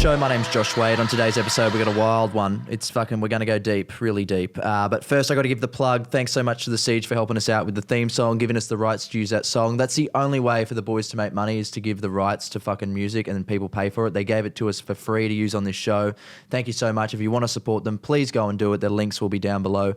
show. My name's Josh Wade. On today's episode, we got a wild one. We're going to go deep, really deep. But first, I got to give the plug. Thanks so much to The Siege for helping us out with the theme song, giving us the rights to use that song. That's the only way for the boys to make money, is to give the rights to fucking music and then people pay for it. They gave it to us for free to use on this show. Thank you so much. If you want to support them, please go and do it. Their links will be down below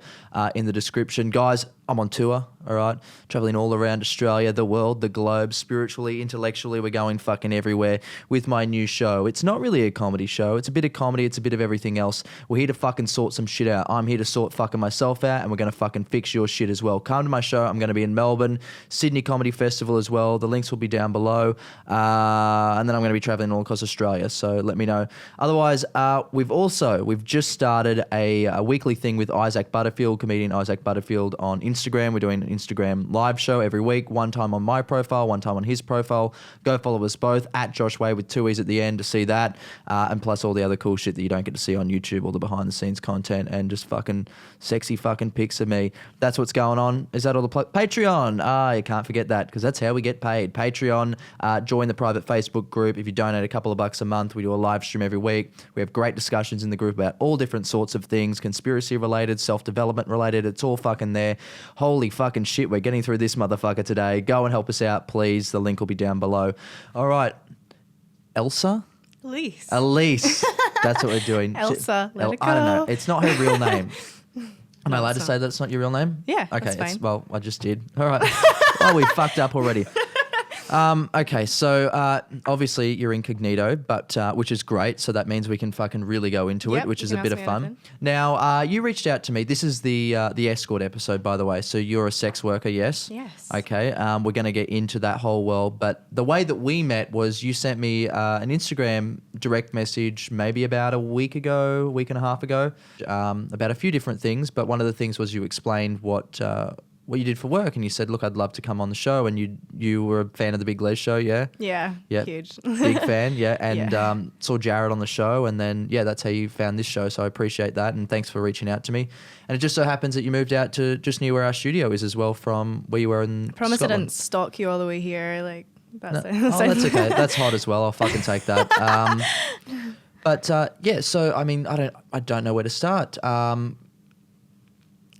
in the description. Guys, I'm on tour, all right? Traveling all around Australia, the world, the globe, spiritually, intellectually. We're going fucking everywhere with my new show. It's not really a comedy show. It's a bit of comedy. It's a bit of everything else. We're here to fucking sort some shit out. I'm here to sort fucking myself out, and we're going to fucking fix your shit as well. Come to my show. I'm going to be in Melbourne, Sydney Comedy Festival as well. The links will be down below. And then I'm going to be traveling all across Australia, so let me know. Otherwise, we've just started a weekly thing with Isaac Butterfield, comedian Isaac Butterfield on Instagram. We're doing an Instagram live show every week, one time on my profile, one time on his profile. Go follow us both at Josh Way with 2 E's at the end to see that, and plus all the other cool shit that you don't get to see on YouTube, all the behind the scenes content and just fucking sexy fucking pics of me. That's what's going on. Is that all the Patreon? You can't forget that, because that's how we get paid. Patreon, join the private Facebook group. If you donate a couple of bucks a month, we do a live stream every week. We have great discussions in the group about all different sorts of things, conspiracy related, self-development related. It's all fucking there. Holy fucking shit, we're getting through this motherfucker today. Go and help us out, please. The link will be down below. All right. Elsa? Elise. That's what we're doing. Elsa, let it go. I don't know. It's not her real name. Am I allowed to say that's not your real name? Yeah, okay, that's fine. I just did. All right. Oh, we fucked up already. Okay, so obviously you're incognito, but which is great. So that means we can fucking really go into it, which is a bit of fun. Anything. Now, you reached out to me. This is the Escort episode, by the way. So you're a sex worker, yes? Yes. Okay. We're going to get into that whole world, but the way that we met was you sent me an Instagram direct message maybe about a week and a half ago, about a few different things. But one of the things was you explained what you did for work, and you said, look, I'd love to come on the show, and you were a fan of the Big Les show, yeah? Yeah, huge. Big fan, yeah, and saw Jared on the show, and then, that's how you found this show, so I appreciate that, and thanks for reaching out to me. And it just so happens that you moved out to just near where our studio is as well, from where you were in Promise Scotland. I didn't stalk you all the way here, that's it. Oh, that's okay, that's hot as well, I'll fucking take that. So, I mean, I don't know where to start.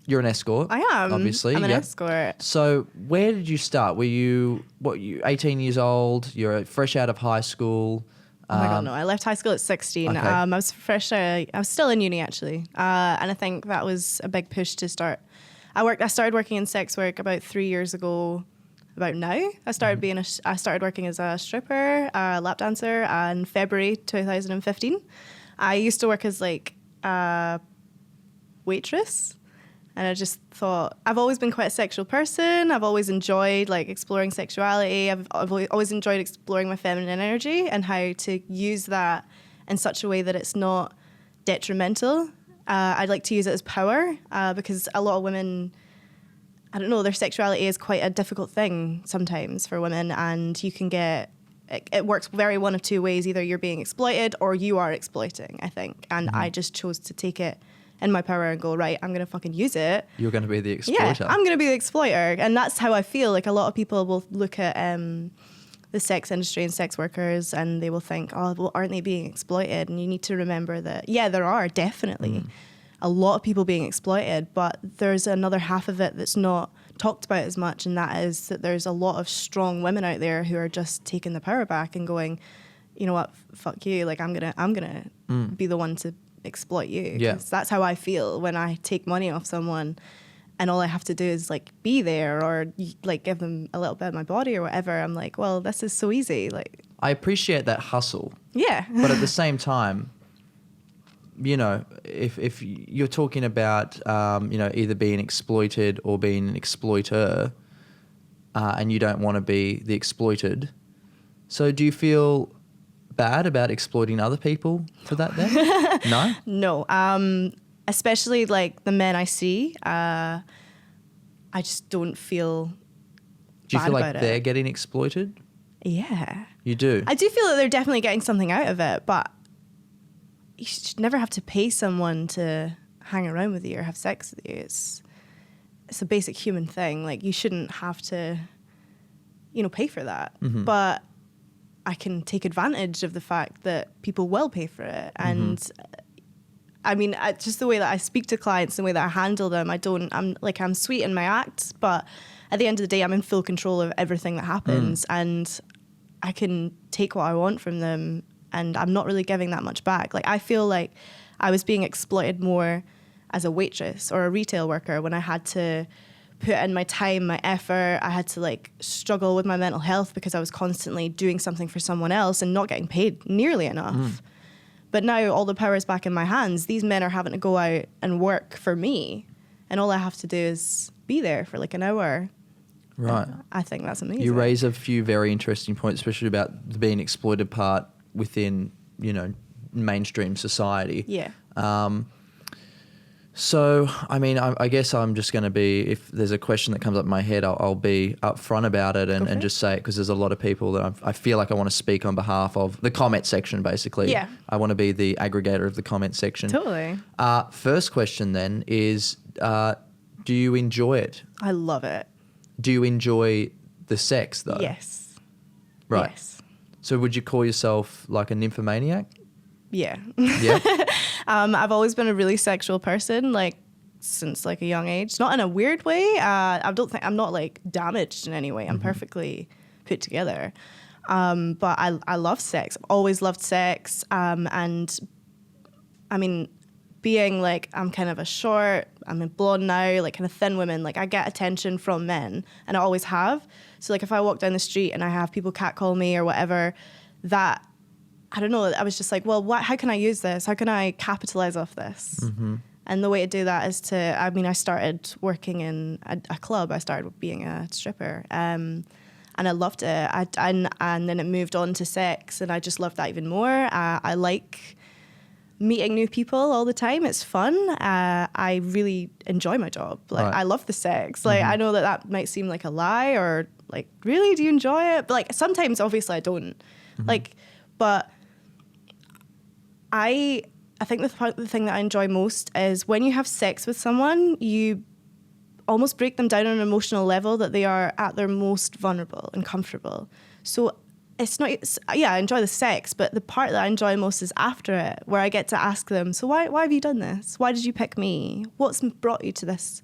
You're an escort. I am. Obviously. I'm an escort. So where did you start? Were you 18 years old? You're fresh out of high school? Oh my God, no. I left high school at 16. Okay. I was I was still in uni, actually. And I think that was a big push to start. I started working in sex work about 3 years ago, about now. I started working as a stripper, a lap dancer in February 2015. I used to work as a waitress. And I just thought, I've always been quite a sexual person. I've always enjoyed exploring sexuality. I've always enjoyed exploring my feminine energy and how to use that in such a way that it's not detrimental. I'd like to use it as power because a lot of women, I don't know, their sexuality is quite a difficult thing sometimes for women, and you can get, it works very one of two ways. Either you're being exploited or you are exploiting, I think. And I just chose to take it in my power and go, right, I'm going to fucking use it. You're going to be the exploiter. Yeah, I'm going to be the exploiter. And that's how I feel. A lot of people will look at the sex industry and sex workers and they will think, oh, well, aren't they being exploited? And you need to remember that, yeah, there are definitely a lot of people being exploited, but there's another half of it that's not talked about as much, and that is that there's a lot of strong women out there who are just taking the power back and going, you know what, fuck you, I'm gonna be the one to exploit you. Yeah. That's how I feel when I take money off someone and all I have to do is be there or give them a little bit of my body or whatever. I'm like, well, this is so easy. I appreciate that hustle. Yeah. But at the same time, if you're talking about either being exploited or being an exploiter, and you don't want to be the exploited, so do you feel bad about exploiting other people for that then? No? No. Especially the men I see, I just don't feel Do you bad feel about like they're it. getting exploited? Yeah. You do? I do feel that they're definitely getting something out of it, but you should never have to pay someone to hang around with you or have sex with you. It's a basic human thing. You shouldn't have to, pay for that. Mm-hmm. But I can take advantage of the fact that people will pay for it. And I mean, just the way that I speak to clients, the way that I handle them, I'm sweet in my acts, but at the end of the day, I'm in full control of everything that happens, and I can take what I want from them, and I'm not really giving that much back. Like, I feel like I was being exploited more as a waitress or a retail worker when I had to put in my time, my effort. I had to like struggle with my mental health because I was constantly doing something for someone else and not getting paid nearly enough. But now all the power is back in my hands. These men are having to go out and work for me, and all I have to do is be there for like an hour. Right. And I think that's amazing. You raise a few very interesting points, especially about the being exploited part within, mainstream society. Yeah. So, I mean, I guess I'm just going to be, if there's a question that comes up in my head, I'll be upfront about it and just say it, because there's a lot of people that I feel like I want to speak on behalf of the comment section, basically. Yeah. I want to be the aggregator of the comment section. Totally. First question then is, do you enjoy it? I love it. Do you enjoy the sex, though? Yes. Right. Yes. So would you call yourself like a nymphomaniac? Yeah. Yeah. I've always been a really sexual person, like since like a young age. Not in a weird way. I don't think I'm not like damaged in any way. I'm perfectly put together. But I love sex. I've always loved sex. And I mean, being like, I'm kind of I'm a blonde now, like kind of thin woman, like I get attention from men, and I always have. So like if I walk down the street and I have people catcall me or whatever, that, I don't know, I was just like, well, how can I use this? How can I capitalize off this? And the way to do that is I started working in a club. I started being a stripper. And I loved it. And then it moved on to sex, and I just loved that even more. I like meeting new people all the time. It's fun. I really enjoy my job. Like, Right. I love the sex. Like, I know that might seem like a lie, or like, really, do you enjoy it? But like, sometimes obviously I don't. Like, but I think the thing that I enjoy most is when you have sex with someone, you almost break them down on an emotional level that they are at their most vulnerable and comfortable. So I enjoy the sex, but the part that I enjoy most is after it, where I get to ask them, so why have you done this? Why did you pick me? What's brought you to this?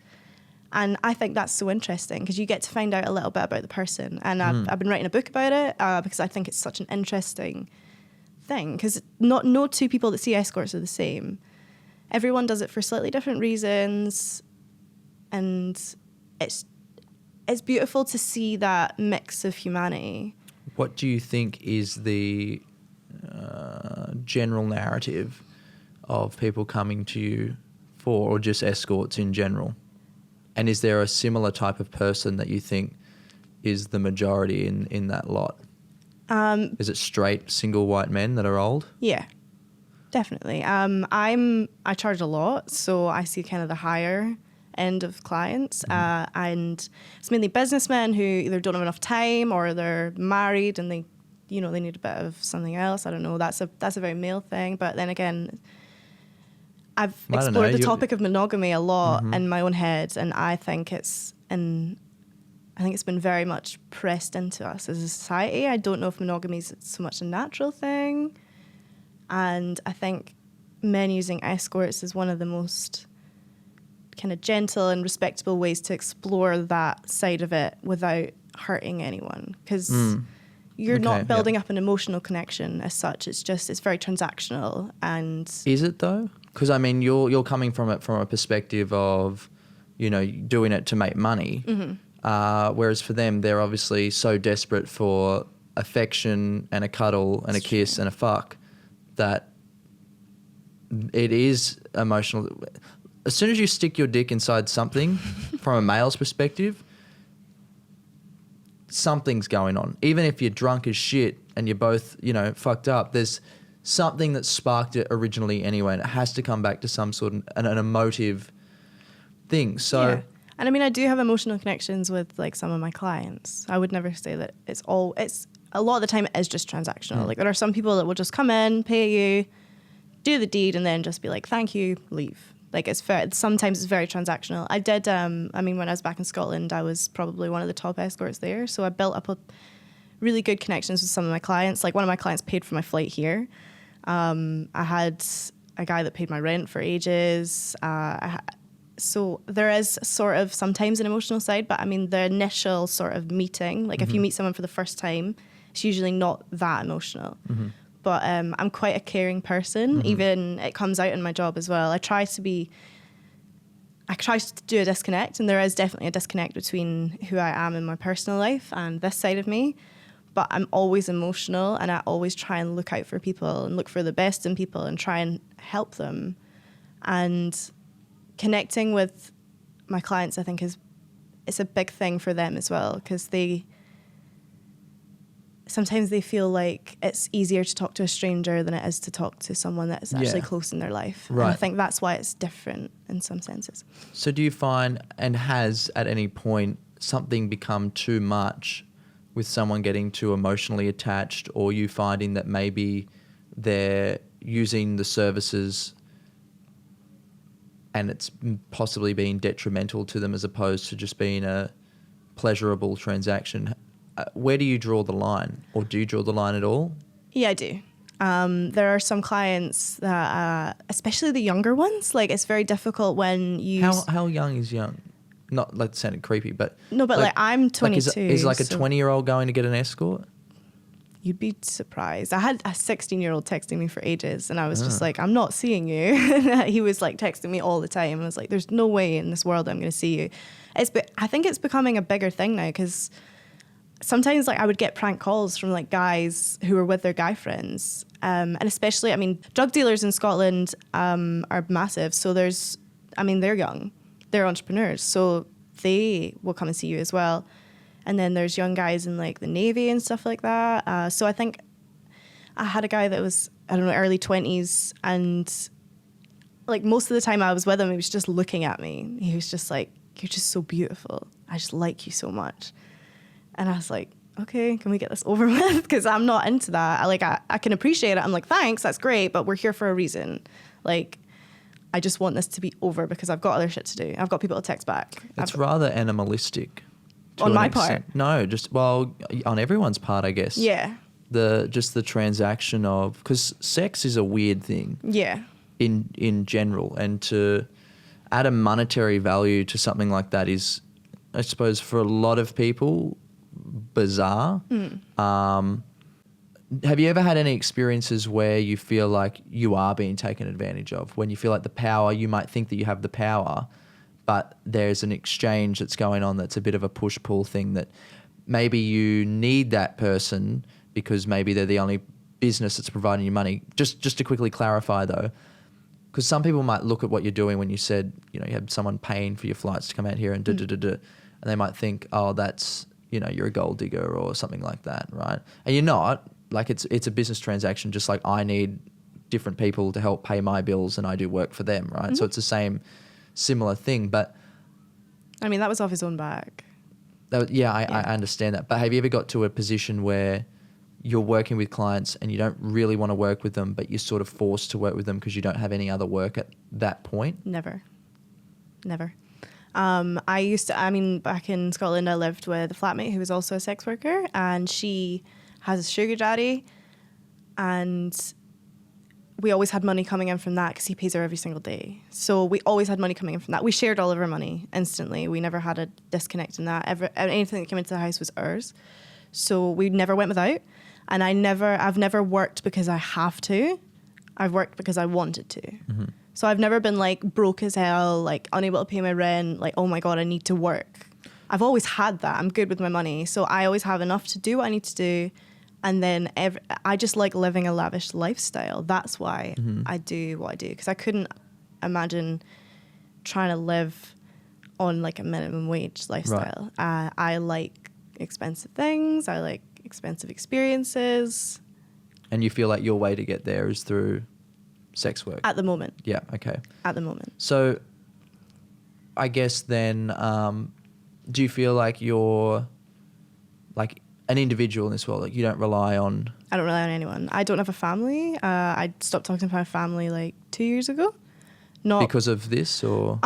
And I think that's so interesting, because you get to find out a little bit about the person. And I've been writing a book about it because I think it's such an interesting thing, because no two people that see escorts are the same. Everyone does it for slightly different reasons, and it's beautiful to see that mix of humanity. What do you think is the general narrative of people coming to you for, or just escorts in general? And is there a similar type of person that you think is the majority in that lot? Is it straight, single white men that are old? Yeah, definitely. I charge a lot, so I see kind of the higher end of clients, and it's mainly businessmen who either don't have enough time, or they're married and they need a bit of something else. I don't know. That's a very male thing. But then again, I've explored the topic of monogamy a lot in my own head, and I think it's been very much pressed into us as a society. I don't know if monogamy is so much a natural thing. And I think men using escorts is one of the most kind of gentle and respectable ways to explore that side of it without hurting anyone. Because you're not building up an emotional connection as such. It's very transactional. And is it though? Because I mean, you're coming from it from a perspective of, doing it to make money. Whereas for them, they're obviously so desperate for affection and a cuddle and a kiss and a fuck that it is emotional. As soon as you stick your dick inside something from a male's perspective, something's going on. Even if you're drunk as shit and you're both, fucked up, there's something that sparked it originally anyway, and it has to come back to some sort of an emotive thing. So. Yeah. And I mean, I do have emotional connections with like some of my clients. I would never say that it's a lot of the time it is just transactional. Like there are some people that will just come in, pay you, do the deed, and then just be like, thank you, leave. Like it's fair. Sometimes it's very transactional. I did, when I was back in Scotland, I was probably one of the top escorts there. So I built up a really good connections with some of my clients. Like one of my clients paid for my flight here. I had a guy that paid my rent for ages. So there is sort of sometimes an emotional side, but I mean the initial sort of meeting, like if you meet someone for the first time, it's usually not that emotional. But I'm quite a caring person. Even it comes out in my job as well. I try to do a disconnect, and there is definitely a disconnect between who I am in my personal life and this side of me. But I'm always emotional, and I always try and look out for people and look for the best in people and try and help them. And connecting with my clients, I think, it's a big thing for them as well, because sometimes they feel like it's easier to talk to a stranger than it is to talk to someone that's actually close in their life. Right. And I think that's why it's different in some senses. So do you find, and has at any point, something become too much with someone getting too emotionally attached, or you finding that maybe they're using the services and it's possibly being detrimental to them as opposed to just being a pleasurable transaction? Where do you draw the line, or do you draw the line at all? Yeah, I do. There are some clients that, especially the younger ones, like it's very difficult when you... How young is young? Not like sounding creepy, but... No, but like I'm 22. Like is like a 20-year-old going to get an escort? You'd be surprised. I had a 16-year-old texting me for ages, and I was just like, I'm not seeing you. He was like texting me all the time, and I was like, there's no way in this world I'm going to see you. I think it's becoming a bigger thing now, because sometimes like I would get prank calls from like guys who were with their guy friends. And especially, I mean, drug dealers in Scotland are massive. So they're young, they're entrepreneurs. So they will come and see you as well. And then there's young guys in like the Navy and stuff like that. So I think I had a guy that was, I don't know, early 20s. And like most of the time I was with him, he was just looking at me. He was just like, you're just so beautiful. I just like you so much. And I was like, okay, can we get this over with? Because I'm not into that. I can appreciate it. I'm like, thanks, that's great, but we're here for a reason. Like, I just want this to be over because I've got other shit to do. I've got people to text back. It's rather animalistic. On my part? No, on everyone's part, I guess. Yeah. The transaction of... Because sex is a weird thing. Yeah. In general. And to add a monetary value to something like that is, I suppose, for a lot of people... bizarre. Have you ever had any experiences where you feel like you are being taken advantage of, when you feel like the power, you might think that you have the power, but there's an exchange that's going on that's a bit of a push-pull thing, that maybe you need that person because maybe they're the only business that's providing you money? Just to quickly clarify though, because some people might look at what you're doing when you said, you had someone paying for your flights to come out here and and they might think, oh, that's... you're a gold digger or something like that, right? And you're not. Like, it's a business transaction, just like I need different people to help pay my bills and I do work for them, right? Mm-hmm. So it's the similar thing. But I mean, that was off his own back. I understand that. But have you ever got to a position where you're working with clients and you don't really want to work with them, but you're sort of forced to work with them because you don't have any other work at that point? Never. Back in Scotland, I lived with a flatmate who was also a sex worker, and she has a sugar daddy, and we always had money coming in from that because he pays her every single day. So we always had money coming in from that. We shared all of our money instantly. We never had a disconnect in that. Anything that came into the house was ours. So we never went without. And I've never worked because I have to. I've worked because I wanted to. Mm-hmm. So I've never been like broke as hell, like unable to pay my rent, like, oh my God, I need to work. I've always had that. I'm good with my money. So I always have enough to do what I need to do. And then I just like living a lavish lifestyle. That's why I do what I do. Because I couldn't imagine trying to live on like a minimum wage lifestyle. Right. I like expensive things. I like expensive experiences. And you feel like your way to get there is through sex work? At the moment. Yeah, okay. At the moment. So I guess then, do you feel like you're like an individual in this world? Like you don't rely on... I don't rely on anyone. I don't have a family. I stopped talking to my family like 2 years ago. Not because of this, or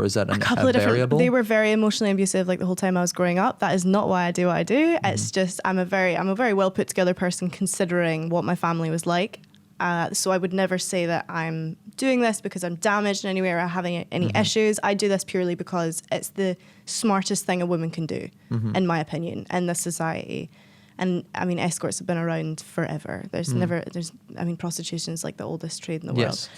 is that couple a of different. variable? They were very emotionally abusive like the whole time I was growing up. That is not why I do what I do. It's just I'm a very well put together person considering what my family was like. So I would never say that I'm doing this because I'm damaged in any way or having any issues. I do this purely because it's the smartest thing a woman can do, in my opinion, in this society. And I mean, escorts have been around forever. Prostitution is like the oldest trade in the world. Yes.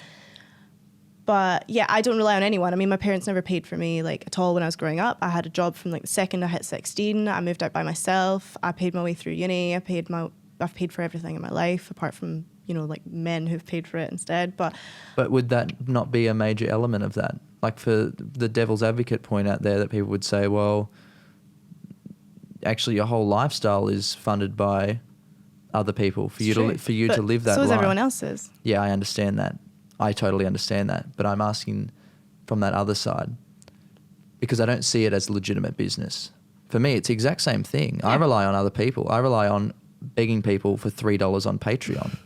But yeah, I don't rely on anyone. I mean, my parents never paid for me like at all when I was growing up. I had a job from like the second I hit 16. I moved out by myself. I paid my way through uni. I've paid for everything in my life, apart from, like men who've paid for it instead. But would that not be a major element of that? Like, for the devil's advocate point out there, that people would say, well, actually your whole lifestyle is funded by other people for you to live that life. So is everyone else's. Yeah, I understand that. I totally understand that. But I'm asking from that other side, because I don't see it as legitimate business. For me, it's the exact same thing. Yeah. I rely on other people. I rely on begging people for $3 on Patreon.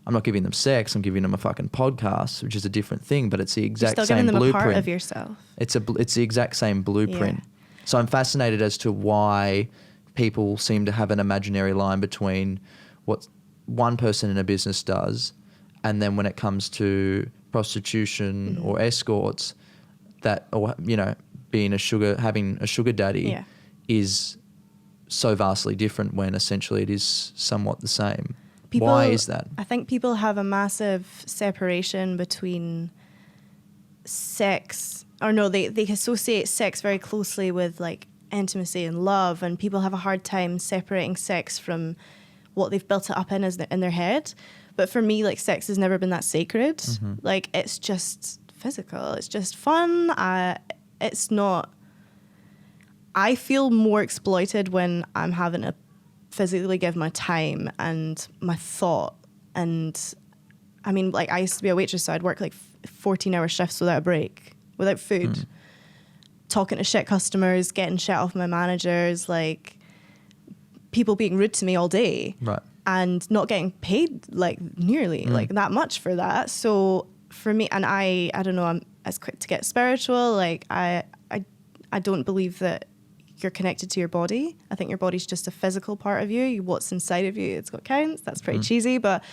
I'm not giving them sex. I'm giving them a fucking podcast, which is a different thing, but it's the exact same blueprint. You're still giving them a part of yourself. It's the exact same blueprint. Yeah. So I'm fascinated as to why people seem to have an imaginary line between what one person in a business does, and then when it comes to prostitution or escorts, having a sugar daddy is so vastly different when essentially it is somewhat the same. Why is that? I think people have a massive separation between sex, they associate sex very closely with like intimacy and love, and people have a hard time separating sex from what they've built it up in their head. But for me, like, sex has never been that sacred. Like, it's just physical. It's just fun. It's not. I feel more exploited when I'm having to physically give my time and my thought. And I mean, like, I used to be a waitress, so I'd work like 14-hour shifts without a break, without food, talking to shit customers, getting shit off my managers, like, people being rude to me all day. Right. And not getting paid like nearly like that much for that. So for me, and I don't know, I'm as quick to get spiritual. Like I don't believe that you're connected to your body. I think your body's just a physical part of you. What's inside of you, it's what counts. That's pretty cheesy, but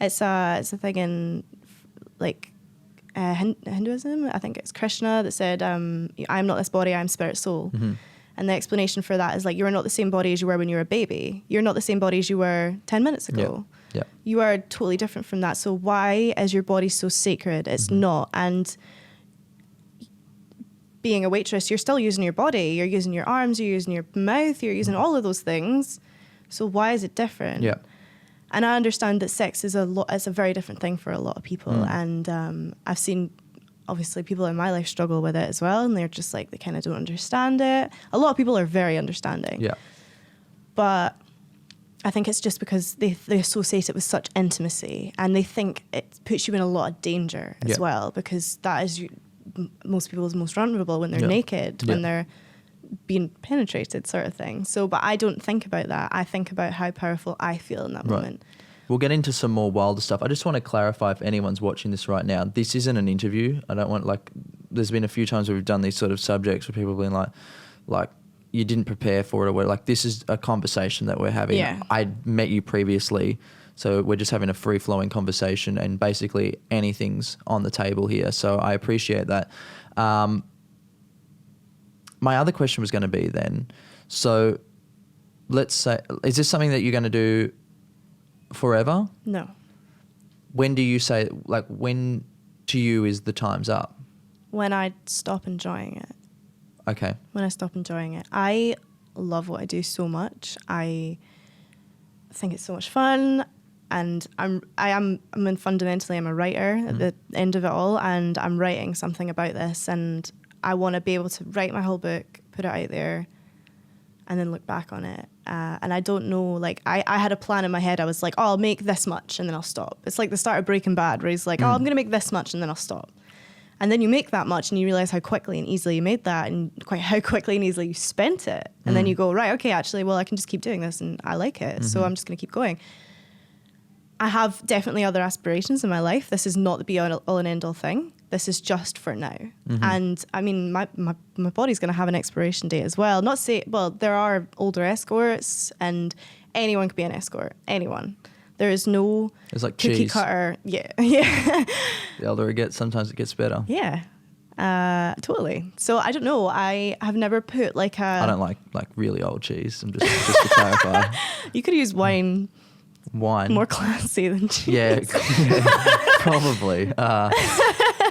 it's a thing in like Hinduism. I think it's Krishna that said, "I am not this body. I am spirit, soul." And the explanation for that is like, you're not the same body as you were when you were a baby. You're not the same body as you were 10 minutes ago. Yeah. You are totally different from that. So why is your body so sacred? It's not. And being a waitress, you're still using your body. You're using your arms, you're using your mouth, you're using all of those things. So why is it different? Yeah. And I understand that sex is it's a very different thing for a lot of people. And I've seen, obviously, people in my life struggle with it as well, and they're just like, they kind of don't understand it. A lot of people are very understanding. Yeah. But I think it's just because they associate it with such intimacy, and they think it puts you in a lot of danger as well, because that is most people's most vulnerable when they're naked, when they're being penetrated, sort of thing. So, but I don't think about that. I think about how powerful I feel in that moment. We'll get into some more wilder stuff. I just want to clarify, if anyone's watching this right now, this isn't an interview. I don't want, like, there's been a few times where we've done these sort of subjects where people have been like you didn't prepare for it, or like, this is a conversation that we're having. Yeah. I met you previously, so we're just having a free-flowing conversation, and basically anything's on the table here. So I appreciate that. My other question was going to be then, so let's say, is this something that you're going to do forever? No. When do you say, like, when to you is the time's up? When I stop enjoying it. Okay. When I stop enjoying it. I love what I do so much. I think it's so much fun, and fundamentally I'm a writer at the end of it all, and I'm writing something about this, and I want to be able to write my whole book, put it out there, and then look back on it. And I don't know, like, I had a plan in my head. I was like, oh, I'll make this much and then I'll stop. It's like the start of Breaking Bad, where he's like, oh, I'm going to make this much and then I'll stop. And then you make that much and you realize how quickly and easily you made that, and how quickly and easily you spent it. And then you go, right, okay, actually, well, I can just keep doing this and I like it. So I'm just going to keep going. I have definitely other aspirations in my life. This is not the be all and end all thing. this is just for now. And I mean, my body's going to have an expiration date as well. There are older escorts, and anyone could be an escort. Anyone. There is no It's like cookie cheese. cutter. Yeah. Yeah. The older it gets, sometimes it gets better. Yeah. Totally. So I don't know. I have never put like I don't like really old cheese. I'm just to clarify. You could use wine. Wine. More classy than cheese. Yeah, probably.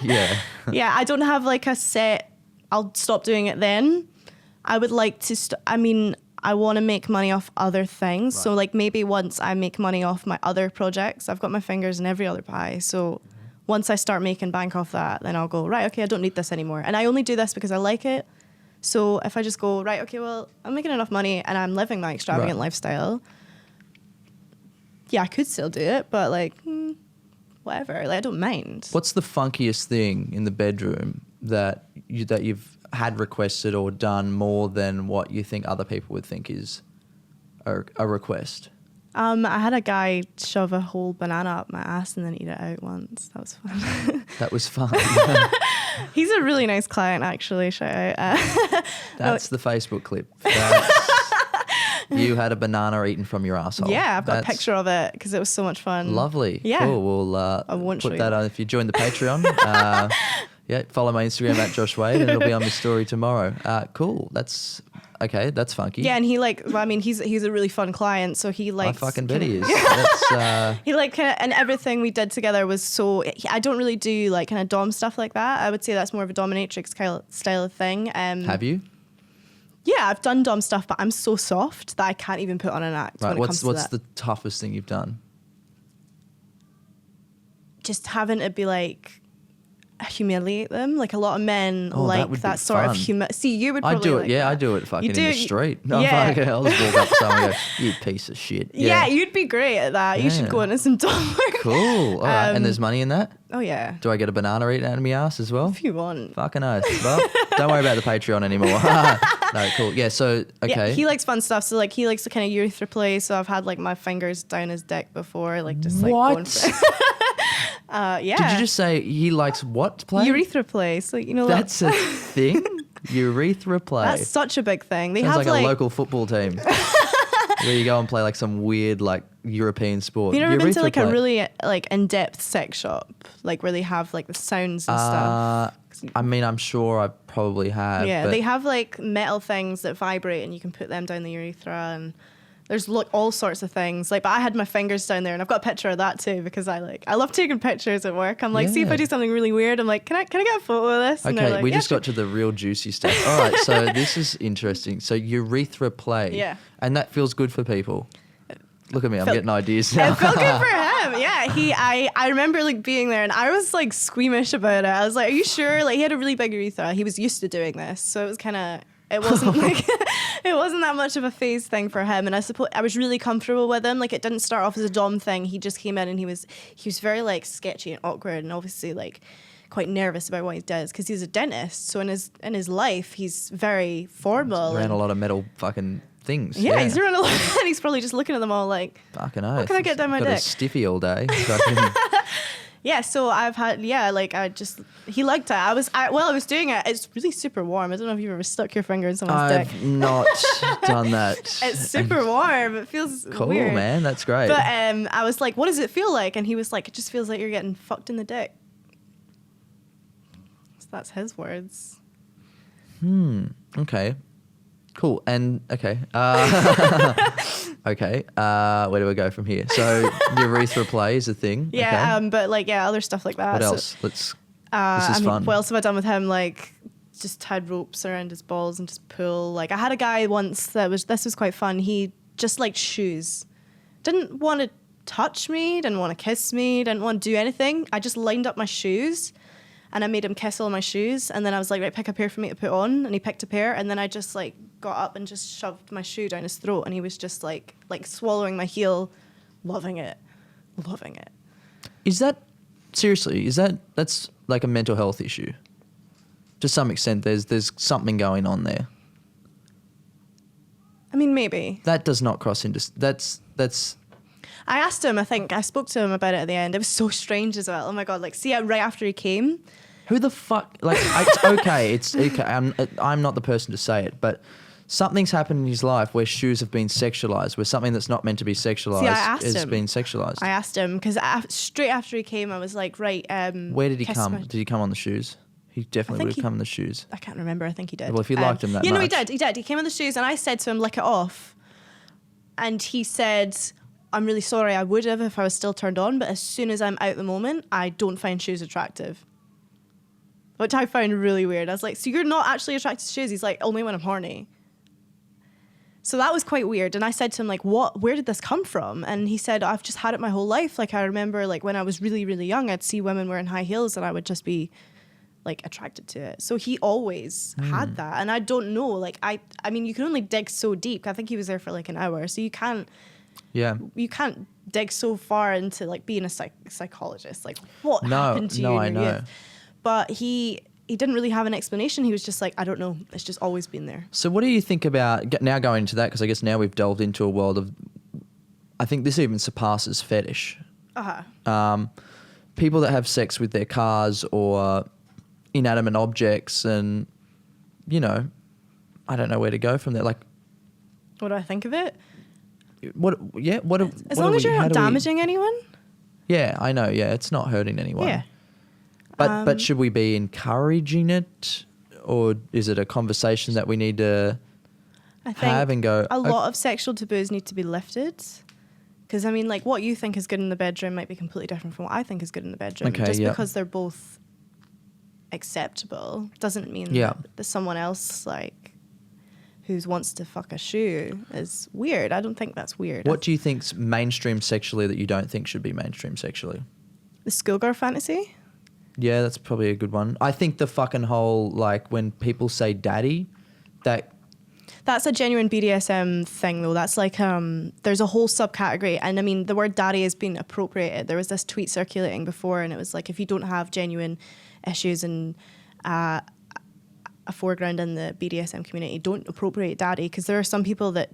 Yeah. Yeah, I don't have like a set, I'll stop doing it then. I would like to, I want to make money off other things. Right. So like maybe once I make money off my other projects, I've got my fingers in every other pie. So once I start making bank off that, then I'll go, right, okay, I don't need this anymore. And I only do this because I like it. So if I just go, right, okay, well, I'm making enough money and I'm living my extravagant lifestyle. Yeah, I could still do it, but like, whatever. Like, I don't mind. What's the funkiest thing in the bedroom that you've had requested or done more than what you think other people would think is a request? I had a guy shove a whole banana up my ass and then eat it out once. That was fun. That was fun. He's a really nice client, actually. Shout out. That's the Facebook clip. You had a banana eaten from your asshole. Yeah, I've got a picture of it because it was so much fun. Lovely. Yeah. Cool. We'll I won't put show that you. on if you join the Patreon. Yeah, follow my Instagram at Josh Wade and it'll be on the story tomorrow. Cool. That's okay. That's funky. Yeah, and he's a really fun client, so he likes. I fucking bet he is. That's, He like kind of, and everything we did together was so. I don't really do like kind of dom stuff like that. I would say that's more of a dominatrix style of thing. have you? Yeah, I've done dom stuff, but I'm so soft that I can't even put on an act Right. when it comes to What's that. the toughest thing you've done? Just having to be like humiliate them. Like a lot of men Oh, that like would be that sort of fun. See, you would I probably do it. like Yeah, that. I do it fucking in do- the street. No, yeah. fucking, I'll just walk up to someone and go, you piece of shit. Yeah, you'd be great at that. You should Yeah. go into some dom work. Cool. All right. And there's money in that? Oh yeah, Do I get a banana eaten out of my ass as well? if you want. Fucking oath. Well, don't worry about the Patreon anymore. No, cool. Yeah, so, okay. Yeah, he likes fun stuff. So like he likes to kind of urethra play. So I've had like my fingers down his dick before, like just like going for yeah. Did you just say he likes what play? urethra play? So you know That's a thing? Urethra play. that's such a big thing. They Sounds have like a local football team. Where you go and play like some weird like European sport. You never been to Urethra like a play. really like in-depth sex shop, like where they have like the sounds and stuff? I mean, I'm sure I probably have. Yeah, but they have like metal things that vibrate, and you can put them down the urethra, and there's all sorts of things. Like, but I had my fingers down there, and I've got a picture of that too because I love taking pictures at work. I'm like, see if I Yeah. do something really weird. I'm like, can I get a photo of this? And they're Okay, like, we yeah, just got to the real juicy stuff. All right, so this is interesting. So urethra play. Yeah. And that feels good for people. Look at me, I'm Felt- getting ideas now. It felt good for him. Yeah, I remember like being there and I was like squeamish about it. I was like, are you sure? Like he had a really big urethra. He was used to doing this. So it was kind of, it wasn't like, it wasn't that much of a phase thing for him. And I suppose I was really comfortable with him. Like it didn't start off as a dom thing. He just came in and he was very like sketchy and awkward and obviously like quite nervous about what he does because he's a dentist. So in his life, he's very formal. Ran and- a lot of metal fucking things. yeah, he's running a lot and he's probably just looking at them all like, Fucking oath. can I get down my Got a dick? stiffy all day. Fucking- yeah, so I've had, he liked it. I was doing it. It's really super warm. I don't know if you've ever stuck your finger in someone's dick. I've not done that. It's super warm. It feels Cool, weird. man. That's great. But I was like, what does it feel like? And he was like, it just feels like you're getting fucked in the dick. So that's his words. Okay. Cool. And okay. Okay. Where do we go from here? So urethra play is a thing. Yeah, Okay. but like, yeah, other stuff like that. What So, else? Let's. This is fun. What else have I done with him? Like, just tied ropes around his balls and just pull. Like, I had a guy once this was quite fun. He just liked shoes. Didn't want to touch me, didn't want to kiss me, didn't want to do anything. I just lined up my shoes and I made him kiss all my shoes. And then I was like, right, pick a pair for me to put on. And he picked a pair. And then I just like got up and just shoved my shoe down his throat. And he was just like swallowing my heel, loving it. Is that seriously? That's like a mental health issue? To some extent, there's something going on there. I mean, maybe. That does not cross into. That's. I asked him, I spoke to him about it at the end. It was so strange as well. Oh my God, like, see, right after he came, Who the fuck? Like, it's okay. It's okay. I'm not the person to say it, but something's happened in his life where shoes have been sexualized, where something that's not meant to be sexualized has been sexualized. I asked him because straight after he came, I was like, right. Where did he come? Did he come on the shoes? He definitely would have come on the shoes. I can't remember. I think he did. Well, if you liked him that much. No, he did. He did. He came on the shoes, and I said to him, lick it off. And he said, I'm really sorry, I would have if I was still turned on, but as soon as I'm out the moment, I don't find shoes attractive. Which I found really weird. I was like, so you're not actually attracted to shoes? He's like, only when I'm horny. So that was quite weird. And I said to him, like, where did this come from? And he said, I've just had it my whole life. Like, I remember, like, when I was really, really young, I'd see women wearing high heels and I would just be, like, attracted to it. So he always had that. And I don't know, like, I mean, you can only dig so deep. I think he was there for, like, an hour. So you can't dig so far into, like, being a psychologist. Like, what happened to you in your youth? But he didn't really have an explanation. He was just like, I don't know. It's just always been there. So what do you think about, now going into that, because I guess now we've delved into a world of, I think this even surpasses fetish. People that have sex with their cars or inanimate objects and, you know, I don't know where to go from there. Like, what do I think of it? As long as you're not damaging anyone. Yeah, I know. Yeah, it's not hurting anyone. Yeah. But should we be encouraging it, or is it a conversation that we need to have and go? A lot of sexual taboos need to be lifted, because I mean, like, what you think is good in the bedroom might be completely different from what I think is good in the bedroom. Okay, just because they're both acceptable doesn't mean that someone else, like, who wants to fuck a shoe is weird. I don't think that's weird. What do you think's mainstream sexually that you don't think should be mainstream sexually? The schoolgirl fantasy. Yeah, that's probably a good one. I think the fucking whole, like, when people say daddy, that's a genuine BDSM thing, though. That's like, there's a whole subcategory. And I mean, the word daddy has been appropriated. There was this tweet circulating before, and it was like, if you don't have genuine issues and a foreground in the BDSM community, don't appropriate daddy, because there are some people that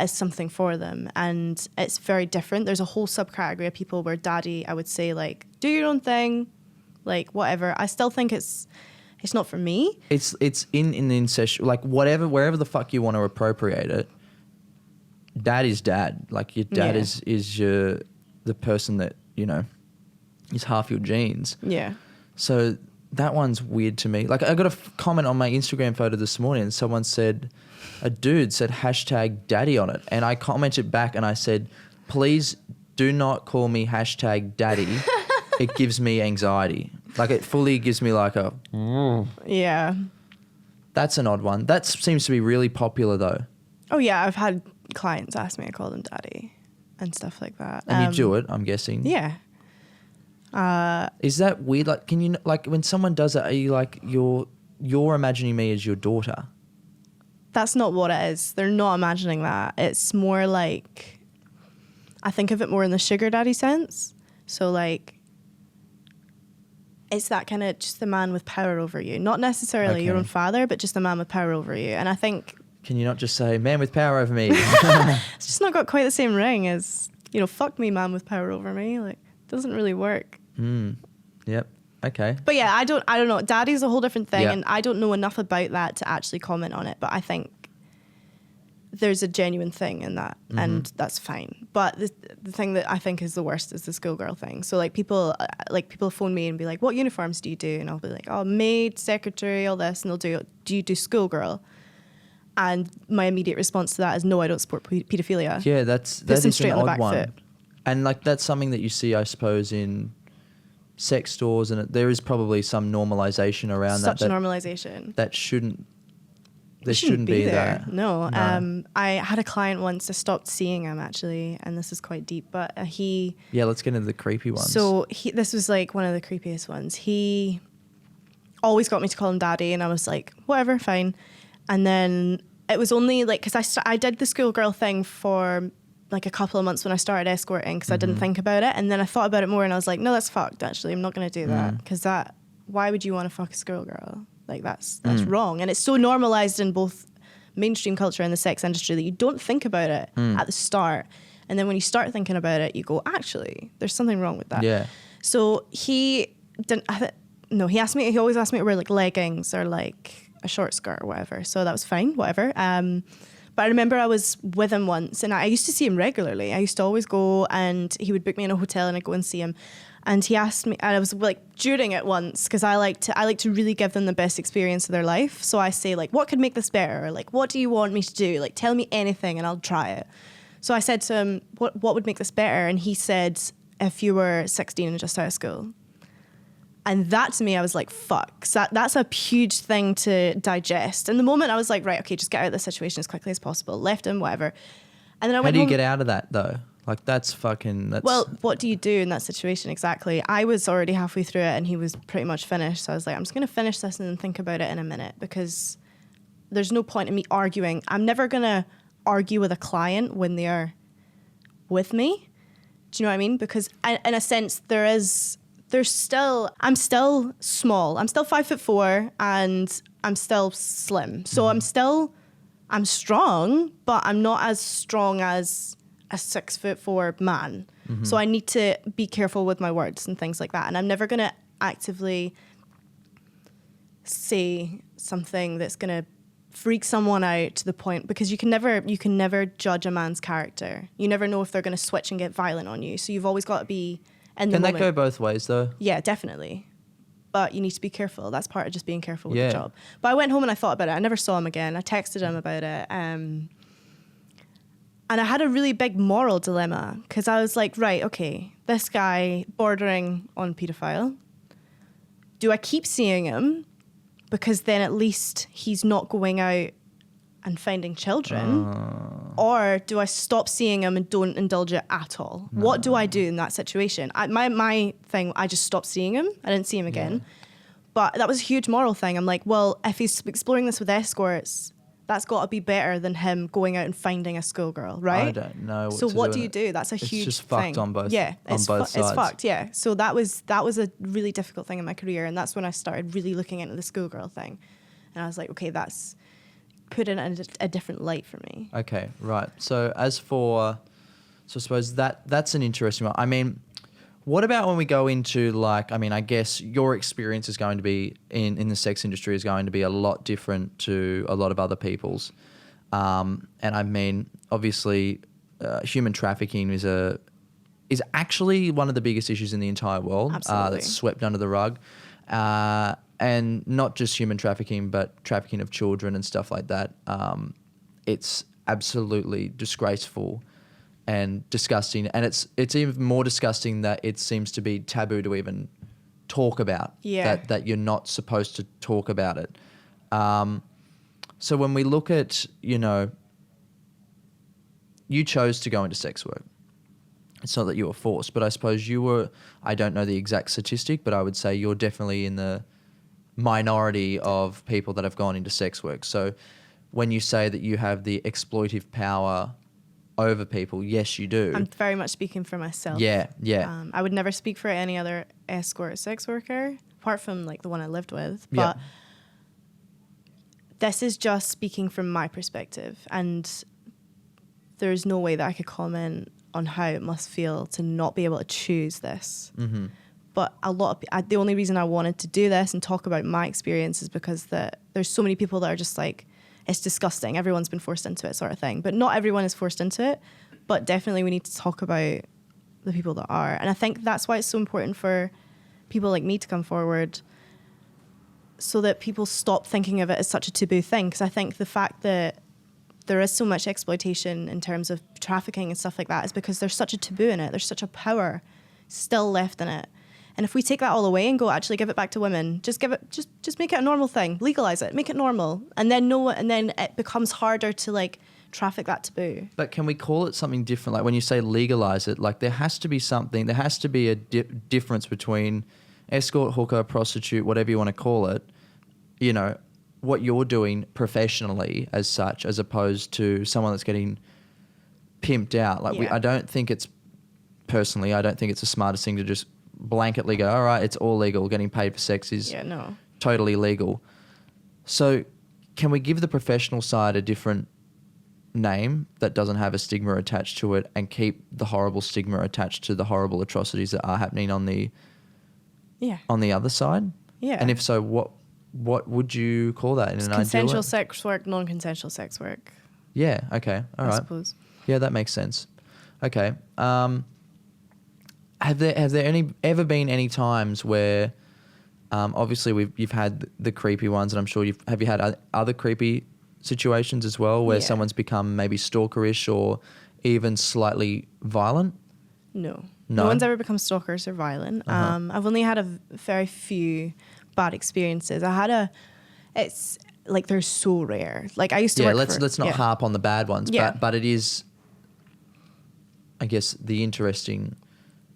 is something for them, and it's very different. There's a whole subcategory of people where daddy, I would say, like, do your own thing, like, whatever. I still think it's not for me. It's in the incest, like, wherever the fuck you want to appropriate it. Dad is dad. Like, your dad is the person that, you know, is half your genes. Yeah. So that one's weird to me. Like, I got a comment on my Instagram photo this morning, and someone said, a dude said #daddy on it. And I commented back and I said, please do not call me #daddy. It gives me anxiety. Like, it fully gives me like a... Yeah. That's an odd one. That seems to be really popular though. Oh yeah, I've had clients ask me to call them daddy and stuff like that. And you do it, I'm guessing. Yeah. Is that weird? Like, can you, like, when someone does that, are you like, you're imagining me as your daughter? That's not what it is. They're not imagining that. It's more like, I think of it more in the sugar daddy sense. So, like, it's that kind of just the man with power over you. Not necessarily your own father, but just the man with power over you. And I think... Can you not just say, man with power over me? It's just not got quite the same ring as, you know, fuck me, man with power over me. Like, it doesn't really work. Yep. Okay. But yeah, I don't know. Daddy's a whole different thing, and I don't know enough about that to actually comment on it. But I think there's a genuine thing in that, and that's fine. But the thing that I think is the worst is the schoolgirl thing. So like people phone me and be like, "What uniforms do you do?" And I'll be like, "Oh, maid, secretary, all this," and they'll do you do schoolgirl? And my immediate response to that is, "No, I don't support pedophilia." Yeah, that is an odd one. And like, that's something that you see, I suppose, in sex stores, and there is probably some normalization around that. Such normalization. That shouldn't be there. No. I had a client once, I stopped seeing him actually, and this is quite deep, but he... Yeah, let's get into the creepy ones. So this was like one of the creepiest ones. He always got me to call him daddy, and I was like, whatever, fine. And then it was only like, because I did the schoolgirl thing for like a couple of months when I started escorting, because I didn't think about it, and then I thought about it more and I was like, no, that's fucked actually. I'm not going to do that, because why would you want to fuck a schoolgirl? Like, that's wrong. And it's so normalized in both mainstream culture and the sex industry that you don't think about it at the start, and then when you start thinking about it, you go, actually, there's something wrong with that. Yeah. So he no, he always asked me to wear like leggings or like a short skirt or whatever. So that was fine, whatever. But I remember I was with him once, and I used to see him regularly. I used to always go, and he would book me in a hotel, and I'd go and see him. And he asked me, and I was like during it once, because I like to really give them the best experience of their life. So I say like, what could make this better? Or like, what do you want me to do? Like, tell me anything, and I'll try it. So I said to him, what would make this better? And he said, if you were 16 and just out of school. And that to me, I was like, fuck. So that's a huge thing to digest. In the moment, I was like, right, okay, just get out of this situation as quickly as possible. Left him, whatever. And then I went home. How do you get out of that though? Like that's. Well, what do you do in that situation exactly? I was already halfway through it and he was pretty much finished. So I was like, I'm just going to finish this and then think about it in a minute, because there's no point in me arguing. I'm never going to argue with a client when they are with me. Do you know what I mean? Because in a sense, I'm still small. I'm still 5'4" and I'm still slim. So I'm strong, but I'm not as strong as a 6'4" man. Mm-hmm. So I need to be careful with my words and things like that. And I'm never going to actively say something that's going to freak someone out to the point, because you can never judge a man's character. You never know if they're going to switch and get violent on you. So you've always got to be in the moment. Can that go both ways though? Yeah, definitely. But you need to be careful. That's part of just being careful with the job. But I went home and I thought about it. I never saw him again. I texted him about it. And I had a really big moral dilemma, because I was like, right, okay, this guy bordering on paedophile. Do I keep seeing him? Because then at least he's not going out and finding children. Or do I stop seeing him and don't indulge it at all? No. What do I do in that situation? My thing, I just stopped seeing him. I didn't see him again. Yeah. But that was a huge moral thing. I'm like, well, if he's exploring this with escorts, that's got to be better than him going out and finding a schoolgirl, right? I don't know. So what do you do? That's a huge thing. It's just fucked on both. Yeah, on both sides. It's fucked. Yeah. So that was a really difficult thing in my career, and that's when I started really looking into the schoolgirl thing, and I was like, okay, that's put it in a different light for me. Okay, right. So I suppose that's an interesting one. I mean, what about when we go into like, I mean, I guess your experience is going to be in the sex industry is going to be a lot different to a lot of other people's. And I mean, obviously, human trafficking is actually one of the biggest issues in the entire world. Absolutely. That's swept under the rug. And not just human trafficking, but trafficking of children and stuff like that. It's absolutely disgraceful and disgusting. And it's even more disgusting that it seems to be taboo to even talk about. Yeah. That you're not supposed to talk about it. So when we look at, you chose to go into sex work. It's not that you were forced, but I suppose I don't know the exact statistic, but I would say you're definitely in the minority of people that have gone into sex work. So when you say that you have the exploitive power over people, yes, you do. I'm very much speaking for myself. Yeah. I would never speak for any other escort sex worker, apart from like the one I lived with. But this is just speaking from my perspective, and there's no way that I could comment on how it must feel to not be able to choose this. Mm-hmm. But the only reason I wanted to do this and talk about my experience is because there's so many people that are just like, it's disgusting. Everyone's been forced into it, sort of thing. But not everyone is forced into it. But definitely we need to talk about the people that are. And I think that's why it's so important for people like me to come forward, so that people stop thinking of it as such a taboo thing. Because I think the fact that there is so much exploitation in terms of trafficking and stuff like that is because there's such a taboo in it. There's such a power still left in it. And if we take that all away and go, actually give it back to women, just make it a normal thing, legalize it, make it normal, and then it becomes harder to like traffic that taboo. But can we call it something different? Like when you say legalize it, like there has to be a difference between escort, hooker, prostitute, whatever you want to call it, what you're doing professionally as such, as opposed to someone that's getting pimped out. Like I don't think it's the smartest thing to just blanketly go, all right, it's all legal. Getting paid for sex is totally legal. So can we give the professional side a different name that doesn't have a stigma attached to it, and keep the horrible stigma attached to the horrible atrocities that are happening on the Yeah. on the other side? Yeah. And if so, what would you call that in It's an ideal? consensual sex work, non-consensual sex work, Yeah. Okay. All I right. suppose. Yeah, that makes sense. Okay. Have there ever been any times where, obviously you've had the creepy ones, and I'm sure have you had other creepy situations as well where Yeah. someone's become maybe stalkerish or even slightly violent? No. No? No one's ever become stalkers or violent. I've only had a very few bad experiences. It's like they're so rare. Like I used to Yeah. work Let's not harp on the bad ones, Yeah. but it is, I guess, the interesting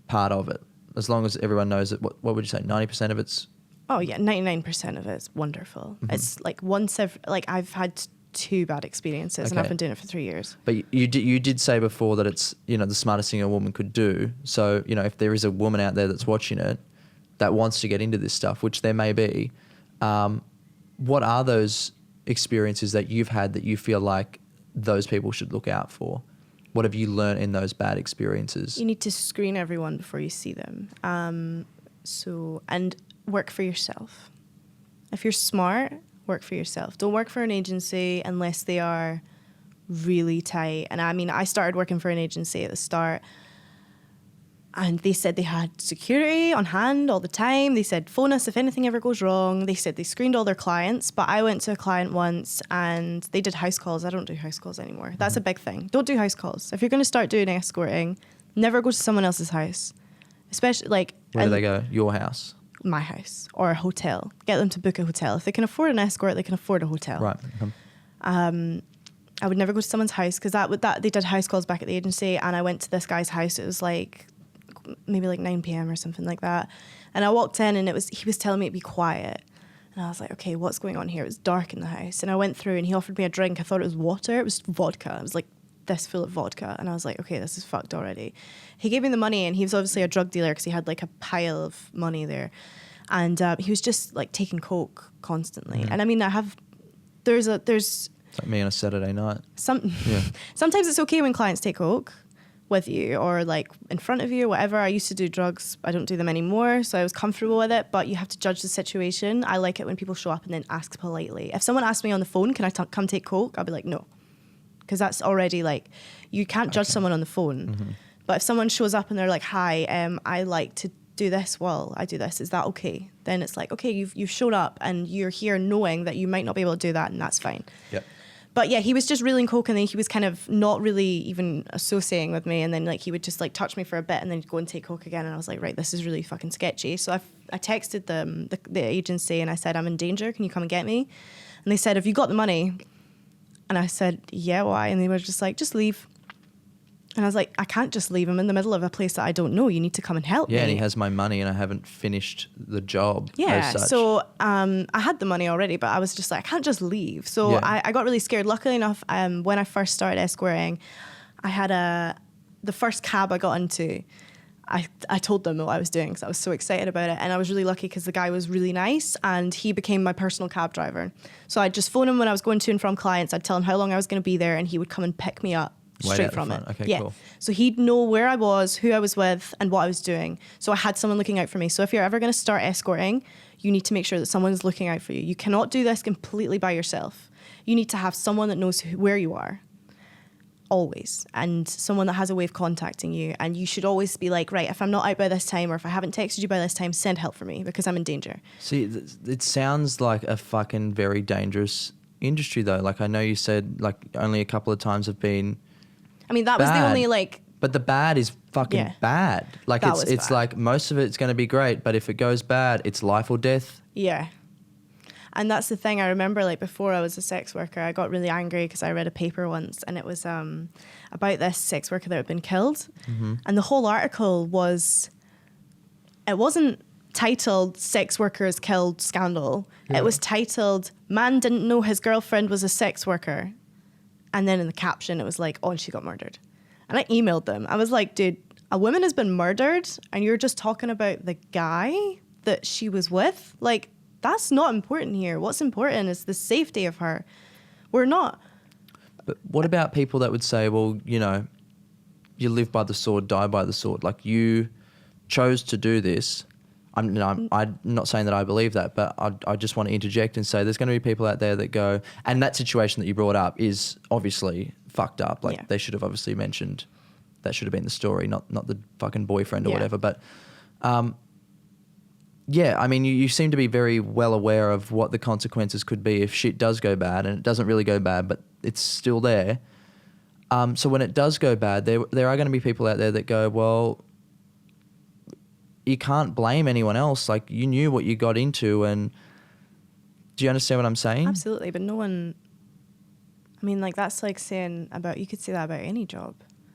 part of it. As long as everyone knows that, what would you say, 90% of it's... Oh yeah, 99% of it's wonderful. Mm-hmm. It's like I've had 2 bad experiences and Okay. I've been doing it for 3 years. But you did say before that it's, the smartest thing a woman could do. So, if there is a woman out there that's watching it that wants to get into this stuff, which there may be, what are those experiences that you've had that you feel like those people should look out for? What have you learned in those bad experiences? You need to screen everyone before you see them. And work for yourself. If you're smart, work for yourself. Don't work for an agency unless they are really tight. And I mean, I started working for an agency at the start, and they said they had security on hand all the time. They said, phone us if anything ever goes wrong. They said they screened all their clients, but I went to a client once and they did house calls. I don't do house calls anymore. That's a big thing. Don't do house calls. If you're going to start doing escorting, never go to someone else's house. Especially like... Where do they go? Your house? My house or a hotel. Get them to book a hotel. If they can afford an escort, they can afford a hotel. Right. I would never go to someone's house because they did house calls back at the agency, and I went to this guy's house. It was like maybe like 9 p.m. or something like that, and I walked in and he was telling me to be quiet, and I was like, okay, what's going on here? It was dark in the house, and I went through and he offered me a drink. I thought it was water. It was vodka. It was like this full of vodka, and I was like, okay, this is fucked already. He gave me the money, and he was obviously a drug dealer because he had like a pile of money there, and he was just like taking coke constantly. And I mean, there's It's like me on a Saturday night. Yeah. Sometimes it's okay when clients take coke with you or like in front of you or whatever. I used to do drugs. I don't do them anymore, so I was comfortable with it, but you have to judge the situation. I like it when people show up and then ask politely. If someone asks me on the phone, can I come take coke? I'll be like, no. Because that's already like, you can't judge someone on the phone. But if someone shows up and they're like, hi, I like to do this while I do this, is that okay? Then it's like, okay, you've shown up and you're here knowing that you might not be able to do that, and that's fine. Yep. But yeah, he was just reeling coke, and then he was kind of not really even associating with me, and then like he would just like touch me for a bit and then go and take coke again, and I was like, right, this is really fucking sketchy. So I texted the agency and I said, I'm in danger, can you come and get me? And they said, have you got the money? And I said, yeah, why? And they were just like, just leave. And I was like, I can't just leave him in the middle of a place that I don't know. You need to come and help me. Yeah, and he has my money and I haven't finished the job. Yeah, as such. so I had the money already, but I was just like, I can't just leave. So Yeah. I got really scared. Luckily enough, when I first started escorting, I had the first cab I got into, I told them what I was doing because I was so excited about it. And I was really lucky because the guy was really nice and he became my personal cab driver. So I'd just phone him when I was going to and from clients. I'd tell him how long I was going to be there and he would come and pick me up. Right Straight out the from it. front. Okay, yeah. cool. So he'd know where I was, who I was with, and what I was doing. So I had someone looking out for me. So if you're ever going to start escorting, you need to make sure that someone's looking out for you. You cannot do this completely by yourself. You need to have someone that knows where you are, always, and someone that has a way of contacting you. And you should always be like, right, if I'm not out by this time or if I haven't texted you by this time, send help for me because I'm in danger. See, it sounds like a fucking very dangerous industry though. Like I know you said like only a couple of times have been... I mean, that was the bad. only like... But the bad is fucking Yeah. bad. Like That was it's bad. like most of it's going to be great, but if it goes bad, it's life or death. Yeah. And that's the thing. I remember like before I was a sex worker, I got really angry because I read a paper once and it was about this sex worker that had been killed. And the whole article it wasn't titled Sex Workers Killed Scandal. Yeah. It was titled Man Didn't Know His Girlfriend Was a Sex Worker. And then in the caption, it was like, oh, and she got murdered. And I emailed them. I was like, dude, a woman has been murdered and you're just talking about the guy that she was with? Like, that's not important here. What's important is the safety of her. We're not... But what about people that would say, well, you live by the sword, die by the sword. Like you chose to do this. I'm not saying that I believe that, but I just want to interject and say there's going to be people out there that go, and that situation that you brought up is obviously fucked up. Like they should have obviously mentioned, that should have been the story, not the fucking boyfriend or whatever. But yeah, I mean, you seem to be very well aware of what the consequences could be if shit does go bad, and it doesn't really go bad, but it's still there. So when it does go bad, there are going to be people out there that go, well, you can't blame anyone else. Like, you knew what you got into, and do you understand what I'm saying? Absolutely, but no one. I mean, like, that's like saying about, you could say that about any job.